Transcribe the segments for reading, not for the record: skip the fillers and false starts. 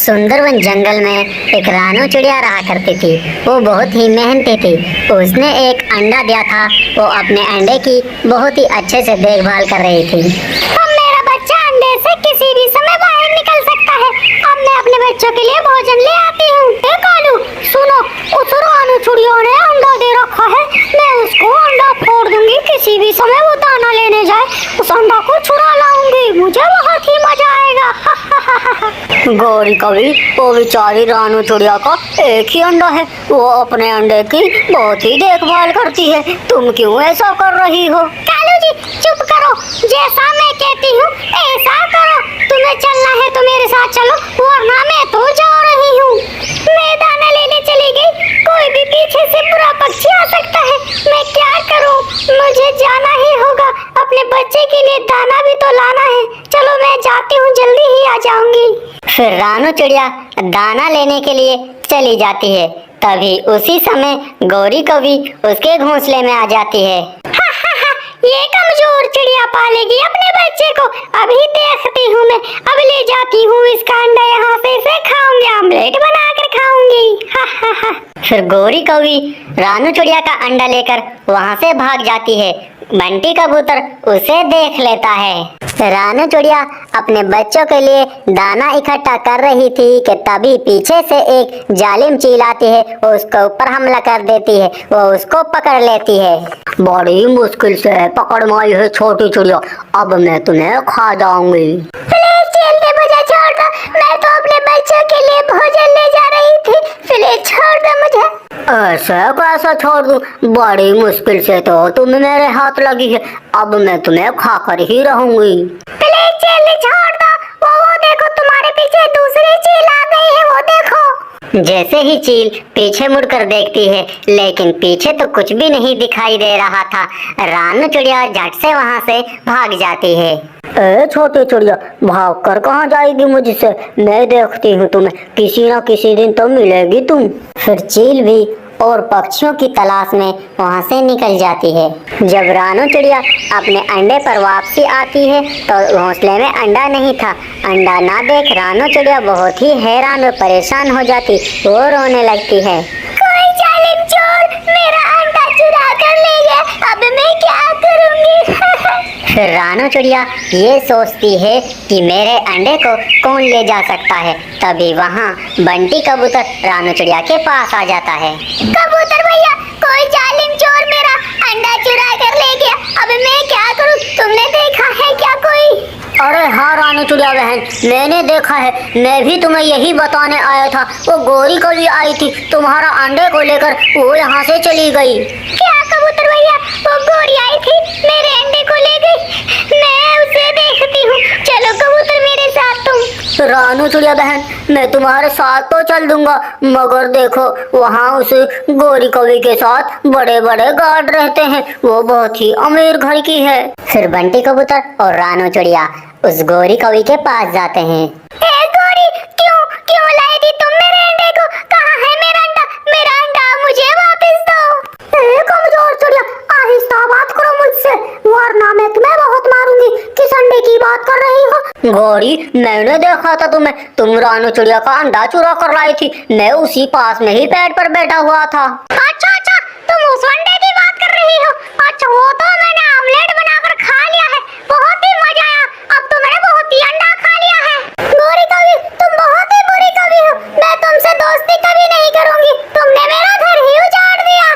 सुंदरवन जंगल में एक रानू चिड़िया रहा करती थी। वो बहुत ही मेहनती थी। उसने एक अंडा दिया था। वो अपने अंडे की बहुत ही अच्छे से देखभाल कर रही थी। अब मेरा बच्चा अंडे से किसी भी समय बाहर निकल सकता है। अब मैं अपने बच्चों के लिए भोजन ले आती हूँ। कालू सुनो, उस रानू चिड़िया ने अंडा दे रखा है। मैं उसको अंडा फोड़ दूंगी। किसी भी समय वो दाना लेने जाए, उस अंडा को चुरा लाऊंगी। मुझे बहुत ही मजा आएगा। गौरी कवि, वो बेचारी रानू चिड़िया का एक ही अंडा है। वो अपने अंडे की बहुत ही देखभाल करती है। तुम क्यों ऐसा कर रही हो? कालू जी चुप करो। जैसा मैं कहती हूँ ऐसा करो। तुम्हें चलना है तो मेरे साथ चलो, वरना मैं तो जा रही हूँ। मैं दाना लेने चली गई। कोई भी पीछे से बुरा पक्षी आ सकता है। मैं क्या करूँ? मुझे जाना ही होगा। अपने बच्चे के लिए दाना भी तो लाना है। चलो मैं जाती हूँ, जल्दी ही आ जाऊंगी। फिर रानू चिड़िया दाना लेने के लिए चली जाती है। तभी उसी समय गौरी कवि उसके घोंसले में आ जाती है। ये कमजोर चिड़िया पालेगी अपने बच्चे को। अभी देखती हूँ मैं। अब ले जाती हूँ इसका अंडा, यहाँ से इसे खाऊंगी, आमलेट बनाकर खाऊंगी। फिर गौरी कवि रानू चिड़िया का अंडा लेकर वहाँ से भाग जाती है। बंटी कबूतर उसे देख लेता है। रानू चिड़िया अपने बच्चों के लिए दाना इकट्ठा कर रही थी कि तभी पीछे से एक जालिम चील आती है। वो उसके ऊपर हमला कर देती है। वो उसको पकड़ लेती है। बड़ी मुश्किल से पकड़ माई है छोटी चिड़िया, अब मैं तुम्हें खा जाऊंगी। प्लीज चील दे, मुझे छोड़ दो। मैं तो अपने बच्चों के लिए भोजन ले जा रही थी। प्लीज छोड़ दो मुझे। ऐसे कैसा छोड़ दूं? बड़ी मुश्किल से तो तुम मेरे हाथ लगी है। अब मैं तुम्हें खाकर ही रहूंगी। प्लीज चील छोड़ दो। वो देखो, तुम्हारे पीछे दूसरी चील आ गई है, वो देखो। जैसे ही चील पीछे मुड़कर देखती है, लेकिन पीछे तो कुछ भी नहीं दिखाई दे रहा था। रानू चिड़िया झट से वहां से भाग जाती है। ए छोटी चिड़िया, भाग कर कहाँ जाएगी मुझसे? मैं देखती हूँ तुम्हें, किसी न किसी दिन तो मिलेगी तुम। फिर चील भी और पक्षियों की तलाश में वहां से निकल जाती है। जब रानू चिड़िया अपने अंडे पर वापसी आती है तो घोंसले में अंडा नहीं था। अंडा ना देख रानू चिड़िया बहुत ही हैरान और परेशान हो जाती। वो रोने लगती है। कोई जालिम चोर मेरा अंडा चुरा कर ले गया। अब मैं क्या करूंगी? फिर रानू चिड़िया ये सोचती है कि मेरे अंडे को कौन ले जा सकता है। तभी वहाँ बंटी कबूतर रानू चिड़िया के पास आ जाता है। कबूतर भैया, कोई जालिम चोर मेरा अंडा चुरा कर ले गया। अब मैं क्या करूं? तुमने देखा है क्या कोई? अरे हाँ रानू चिड़िया बहन, मैंने देखा है। मैं भी तुम्हें यही बताने आया था। वो गौरी कवि आई थी तुम्हारा अंडे को लेकर, वो यहाँ से चली गई। क्या कबूतर भैया, वो गौरी आई थी, मेरे अंडे को ले गई? मैं उसे देखती हूँ। चलो कबूतर मेरे साथ तुम। रानू चिड़िया बहन, मैं तुम्हारे साथ तो चल दूंगा, मगर देखो वहाँ उस गौरी कवि के साथ बड़े बड़े गार्ड रहते हैं। वो बहुत ही अमीर घर की है। फिर बंटी कबूतर और रानू चिड़िया उस गौरी कवि के पास जाते हैं। ए गौरी, क्यों लाई थी तुम मेरे अंडे को? कहाँ है मेरा अंडा? मेरा अंडा मुझे वापस दो। कमजोर चिड़िया, आहिस्ता बात करो मुझसे, वरना मैं तुम्हें बहुत मारूंगी। किस अंडे की बात कर रही हो? गौरी, मैंने देखा था तुम्हें, तुम रानू चिड़िया का अंडा चुरा कर लाई थी। मैं उसी पास में ही पेड़ पर बैठा हुआ था। अच्छा, तुम उस अंडे की बात कर रही हो? अच्छा, वो तो मैंने आमलेट बनाकर खा लिया है। बहुत ही मजा आया। अब तो मैंने बहुत ही अंडा खा लिया है। गौरी कवि, तुम बहुत ही बुरी कवि हो। मैं तुमसे दोस्ती कभी नहीं करूंगी। तुमने मेरा घर ही उजाड़ दिया।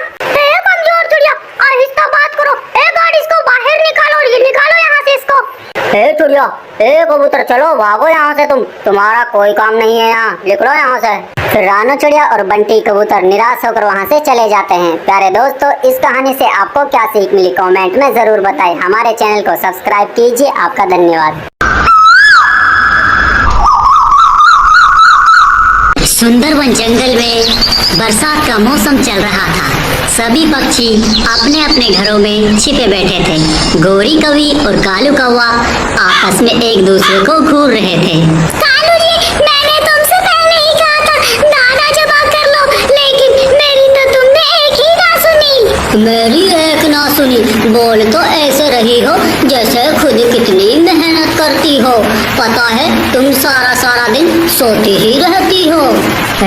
कमजोर चिड़िया, आहिस्ता बात करो। गाड़ी इसको बाहर निकालो यहाँ से इसको। चिड़िया, कबूतर, चलो भागो यहाँ से। तुम्हारा कोई काम नहीं है यहाँ, निकलो यहाँ से। फिर रानू चिड़िया और बंटी कबूतर निराश होकर वहाँ से चले जाते हैं। प्यारे दोस्तों, इस कहानी से आपको क्या सीख मिली कमेंट में जरूर बताएं। हमारे चैनल को सब्सक्राइब कीजिए। आपका धन्यवाद। सुंदरवन जंगल में बरसात का मौसम चल रहा था। सभी पक्षी अपने अपने घरों में छिपे बैठे थे। गौरी कवि और कालू कौवा आपस में एक दूसरे को घूर रहे थे। कालू जी, मैंने तुमसे पहले ही कहा था दाना जमा कर लो, लेकिन मेरी तो तुमने एक ही ना सुनी। मेरी एक ना सुनी? बोल तो ऐसे रही हो जैसे खुद कितनी मेहनत करती हो। पता है तुम सारा सारा दिन सोती ही रहती हो।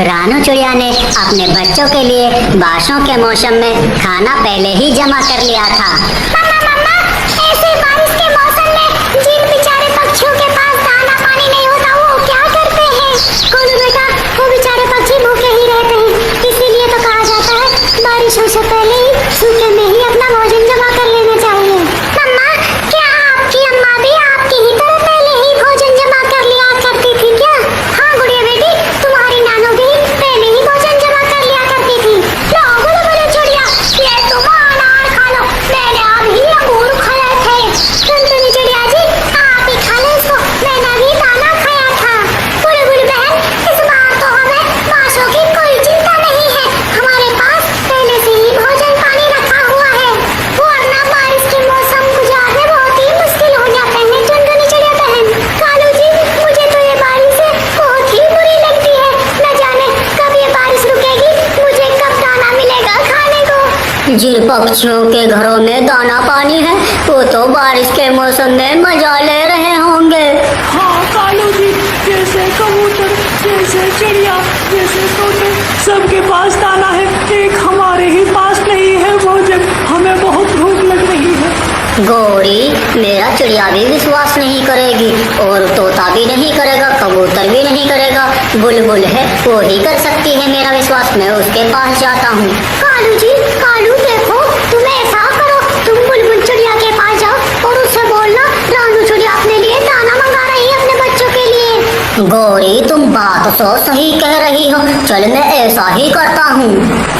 रानू चिड़िया ने अपने बच्चों के लिए बारिशों के मौसम में खाना पहले ही जमा कर लिया था। मम्मा, ऐसे बारिश के मौसम में जिन बेचारे पक्षियों के पास दाना पानी नहीं होता वो क्या करते हैं? गोलू बेटा, वो बेचारे पक्षी भूखे ही रहते हैं। इसीलिए तो कहा जाता है बारिशों से पहले ही सूखे में ही अपना भोजन जमा कर लेना चाहिए। मम्मा, क्या आपकी अम्मा भी आपकी ही तरह पहले ही भोजन जमा कर लिया करती थी क्या? हाँ गुड़िया बेटी, तुम्हारी नानू भी पहले ही भोजन जमा कर लिया करती थी। लो बुलबुल चिड़िया, ये तुम अनार खा लो, मैंने अभी अंगूर खाए थे। टुनटुनी चिड़िया जी, आप ही खा लो इसको, मैंने अभी दाना खाया था। बुलबुल बहन, इस बार तो हमें मांसों की कोई चिंता नहीं है, हमारे पास पहले से ही भोजन पानी रखा हुआ है। वरना बारिश के मौसम गुजारने बहुत ही मुश्किल हो जाते हैं टुनटुनी चिड़िया बहन। कालू जी, मुझे तो ये बारिश बहुत ही बुरी लगती है, न जाने कब ये बारिश रुकेगी, मुझे कब दाना मिलेगा खाने को। जिन पक्षियों के घरों में दाना पानी है वो तो बारिश के मौसम में मजा ले रहे होंगे। हाँ कालू जी, जैसे कबूतर, जैसे चिड़िया, जैसे तोते, सबके पास दाना है, एक हमारे ही पास नहीं है भोजन। हमें बहुत भूख लग रही है। गौरी, मेरा चिड़िया भी विश्वास नहीं करेगी और तोता भी नहीं करेगा, कबूतर भी नहीं करेगा, बुलबुल है वो ही कर सकती है मेरा विश्वास। मैं उसके पास जाता हूँ। कालू जी, कालू देखो, तुम ऐसा करो, तुम बुलबुल चिड़िया के पास जाओ और उससे बोलना रानू चिड़िया अपने लिए दाना मंगा रही है अपने बच्चों के लिए। गौरी, तुम बात तो सही कह रही हो, चल मैं ऐसा ही करता हूँ।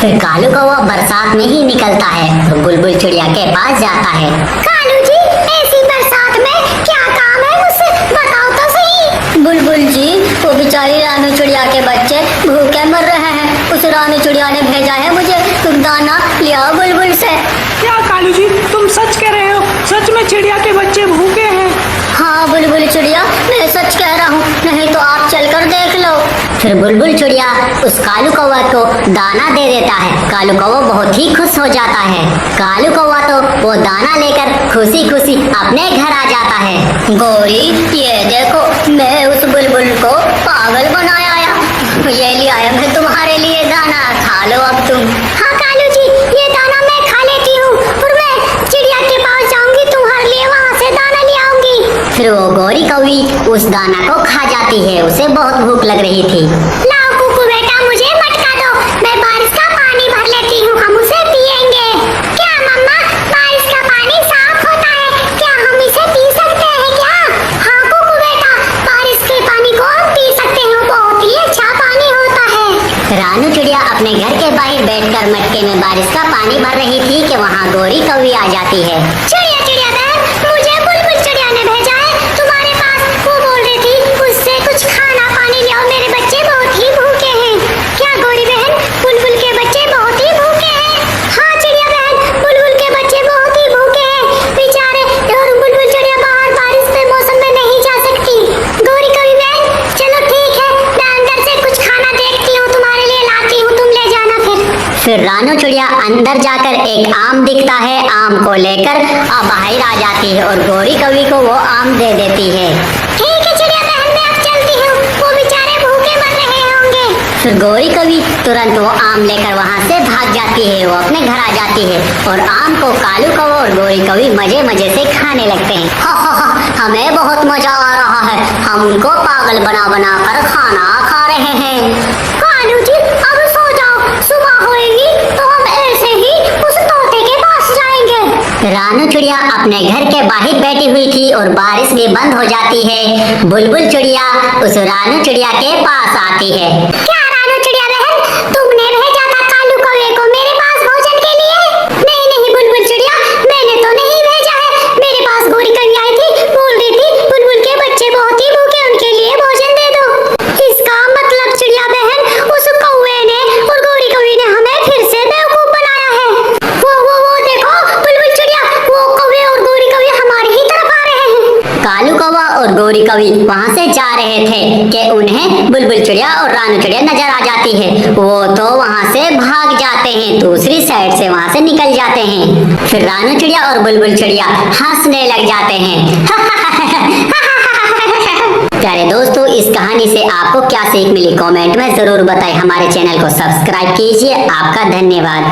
फिर कालू कौवा बरसात में ही निकलता है और बुलबुल चिड़िया के पास जाता है। कालू जी, ऐसी बरसात में क्या काम है मुझसे बताओ तो सही। बुलबुल जी, वो बेचारी रानू चिड़िया के बच्चे भूखे मर रहे हैं, उस रानू चिड़िया ने भेजा है मुझे, तुम दाना ले आओ बुलबुल से। क्या कालू जी, तुम सच कह रहे हो? सच में चिड़िया के बच्चे भूखे हैं? हाँ बुलबुल चिड़िया, मैं सच कह रहा हूँ, नहीं तो आप चलकर देख लो। फिर बुलबुल चिड़िया उस कालू कौवा को दाना दे देता है। कालू कौवा बहुत ही खुश हो जाता है। कालू कौवा तो वो दाना लेकर खुशी खुशी अपने घर आ जाता है। गौरी, ये देखो, मैं उस बुलबुल को पागल बनाया आया, ये ले आया मैं तुम्हारे लिए दाना, खा लो अब तुम। हाँ कालू जी, ये दाना मैं खा लेती हूँ और मैं चिड़िया के पास जाऊंगी, तुम्हारे लिए वहाँ से दाना ले आऊंगी। फिर वो गौरी कौवी उस दाना को खा जाती है, उसे बहुत भूख लग रही थी। लाओ कुकू बेटा, मुझे मटका दो, मैं बारिश का पानी भर लेती हूँ, हम उसे पियेंगे। क्या मम्मा, बारिश का पानी साफ होता है, क्या हम इसे पी सकते हैं क्या? हाँ कुकू बेटा, बारिश के पानी को हम पी सकते हैं, बहुत ही अच्छा पानी होता है। रानू चिड़िया अपने घर के बाहर बैठकर मटके में बारिश का पानी भर रही थी कि वहाँ गौरी कौवी आ जाती है। चिड़िया चिड़िया बहन, मुझे बुलबुल चिड़िया ने भेजा है तुम्हारे पास, वो बोल रही थी उससे कुछ खाना पानी ले आओ, मेरे बच्चे बहुत ही भूखे हैं। क्या गौरी बहन, बुलबुल के बच्चे बहुत ही भूखे हैं? हाँ चिड़िया बहन, बुलबुल के बच्चे बहुत ही भूखे हैं बेचारे, और बुलबुल चिड़िया बाहर बारिश के मौसम में नहीं जा सकती। गौरी कौवी बहन, चलो ठीक है, मैं अंदर से कुछ खाना देखती हूँ, तुम्हारे लिए लाती हूँ, तुम ले जाना। फिर रानू चिड़िया अंदर जाकर एक आम दिखता है, आम को लेकर बाहर आ जाती है और गौरी कौवी को वो आम दे देती है। ठीक है चिड़िया बहन, मैं अब चलती हूँ, वो बेचारे भूखे मर रहे होंगे। फिर गौरी कौवी तुरंत वो आम लेकर वहाँ से भाग जाती है, वो अपने घर आ जाती है और आम को कालू कौवा और गौरी कौवी मजे मजे से खाने लगते हैं। हा हा हा, हमें बहुत मजा आ रहा है, हम उनको पागल बना बना कर खाना खा रहे हैं। कालू जी, अब सो जाओ, सुबह होएगी तो हम ऐसे ही उस तोते के पास जाएंगे। रानू चिड़िया अपने घर के बाहर बैठी हुई थी और बारिश भी बंद हो जाती है। बुलबुल चिड़िया उस रानू चिड़िया के पास आती है। क्या रानू चिड़िया बहन, तुमने भेजा था कालू कौवे को मेरे पास भोजन के लिए? नहीं नहीं बुलबुल चिड़िया, मैंने तो नहीं भेजा है, मेरे पास गौरी कौवी आई थी, बोल रही थी बुलबुल के बच्चे बहुत ही भूखे, उनके लिए भोजन दे दो। इसका मतलब चिड़िया बहन, उस कौवे ने और गौरी कौवी ने हमें फिर से बेवकूफ बनाया है। वो देखो बुलबुल चिड़िया, वो कौवे और गौरी कौवी हमारी ही तरफ आ रहे हैं। कालू कौवा और गौरी कौवी वहाँ से जा रहे थे कि उन्हें बुलबुल चिड़िया और रानू चिड़िया नजर आ जाती है। वो तो वहाँ से भाग जाते हैं, दूसरी साइड से वहाँ से निकल जाते हैं। फिर रानू चिड़िया और बुलबुल चिड़िया हंसने लग जाते हैं। प्यारे दोस्तों, इस कहानी से आपको क्या सीख मिली कमेंट में जरूर बताएं। हमारे चैनल को सब्सक्राइब कीजिए। आपका धन्यवाद।